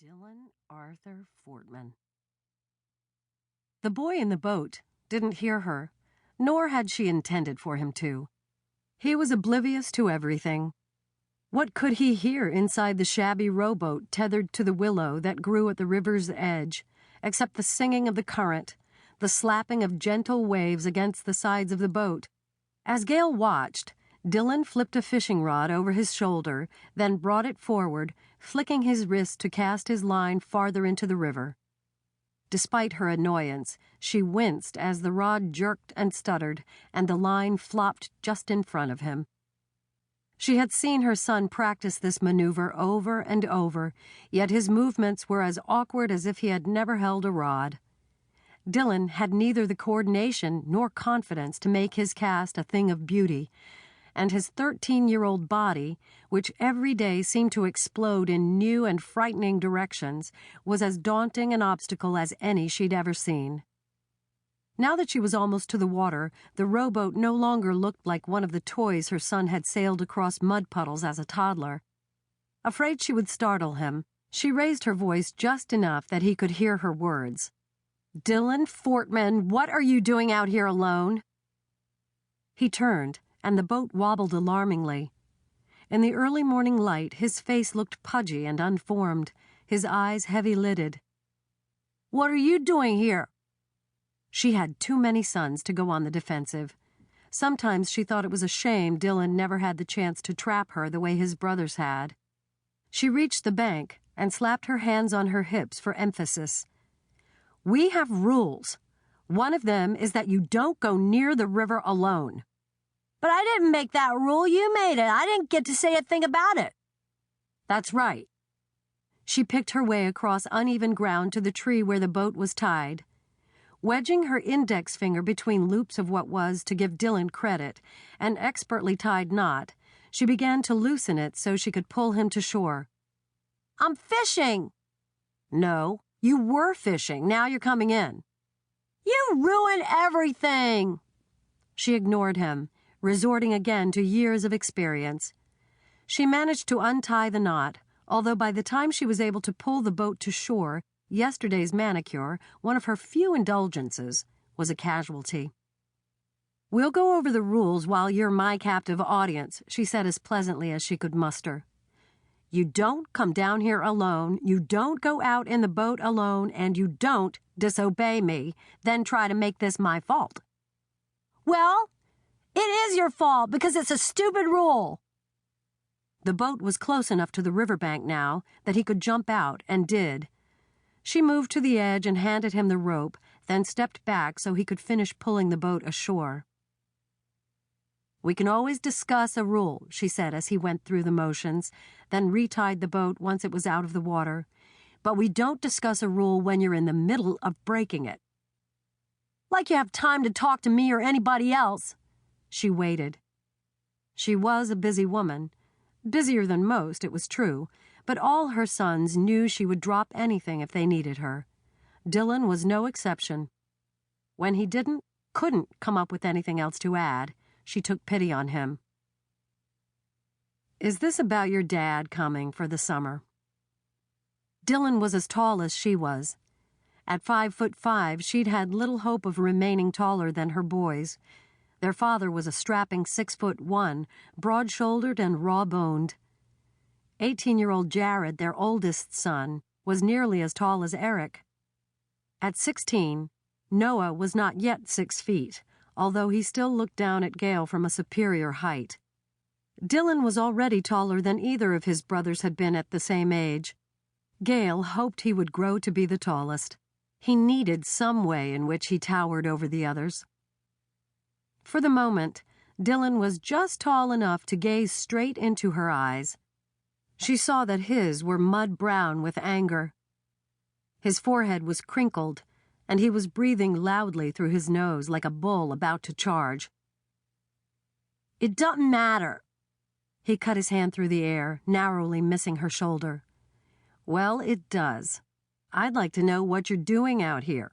Dylan Arthur Fortman. The boy in the boat didn't hear her, nor had she intended for him to. He was oblivious to everything. What could he hear inside the shabby rowboat tethered to the willow that grew at the river's edge, except the singing of the current, the slapping of gentle waves against the sides of the boat? As Gayle watched, Dylan flipped a fishing rod over his shoulder, then brought it forward, flicking his wrist to cast his line farther into the river. Despite her annoyance, she winced as the rod jerked and stuttered, and the line flopped just in front of him. She had seen her son practice this maneuver over and over, yet his movements were as awkward as if he had never held a rod. Dylan had neither the coordination nor confidence to make his cast a thing of beauty, and his 13-year-old body, which every day seemed to explode in new and frightening directions, was as daunting an obstacle as any she'd ever seen. Now that she was almost to the water, the rowboat no longer looked like one of the toys her son had sailed across mud puddles as a toddler. Afraid she would startle him, she raised her voice just enough that he could hear her words. "Dylan Fortman, what are you doing out here alone?" He turned, and the boat wobbled alarmingly. In the early morning light, his face looked pudgy and unformed, his eyes heavy-lidded. "What are you doing here?" She had too many sons to go on the defensive. Sometimes she thought it was a shame Dylan never had the chance to trap her the way his brothers had. She reached the bank and slapped her hands on her hips for emphasis. "We have rules. One of them is that you don't go near the river alone." "But I didn't make that rule. You made it. I didn't get to say a thing about it." "That's right." She picked her way across uneven ground to the tree where the boat was tied. Wedging her index finger between loops of what was, to give Dylan credit, an expertly tied knot, she began to loosen it so she could pull him to shore. "I'm fishing." "No, you were fishing. Now you're coming in." "You ruined everything." She ignored him, resorting again to years of experience. She managed to untie the knot, although by the time she was able to pull the boat to shore, yesterday's manicure, one of her few indulgences, was a casualty. "We'll go over the rules while you're my captive audience," she said as pleasantly as she could muster. "You don't come down here alone, you don't go out in the boat alone, and you don't disobey me, then try to make this my fault." "Well, it is your fault because it's a stupid rule." The boat was close enough to the riverbank now that he could jump out, and did. She moved to the edge and handed him the rope, then stepped back so he could finish pulling the boat ashore. "We can always discuss a rule," she said as he went through the motions, then retied the boat once it was out of the water. "But we don't discuss a rule when you're in the middle of breaking it." "Like you have time to talk to me or anybody else." She waited. She was a busy woman. Busier than most, it was true, but all her sons knew she would drop anything if they needed her. Dylan was no exception. When he couldn't come up with anything else to add, she took pity on him. "Is this about your dad coming for the summer?" Dylan was as tall as she was. At 5'5", she'd had little hope of remaining taller than her boys. Their father was a strapping 6'1", broad-shouldered and raw-boned. 18-year-old Jared, their oldest son, was nearly as tall as Eric. At 16, Noah was not yet 6 feet, although he still looked down at Gayle from a superior height. Dylan was already taller than either of his brothers had been at the same age. Gayle hoped he would grow to be the tallest. He needed some way in which he towered over the others. For the moment, Dylan was just tall enough to gaze straight into her eyes. She saw that his were mud-brown with anger. His forehead was crinkled, and he was breathing loudly through his nose like a bull about to charge. "It doesn't matter." He cut his hand through the air, narrowly missing her shoulder. "Well, it does. I'd like to know what you're doing out here."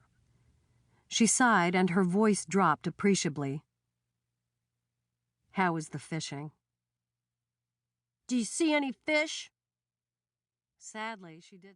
She sighed, and her voice dropped appreciably. "How is the fishing?" "Do you see any fish?" Sadly, she didn't.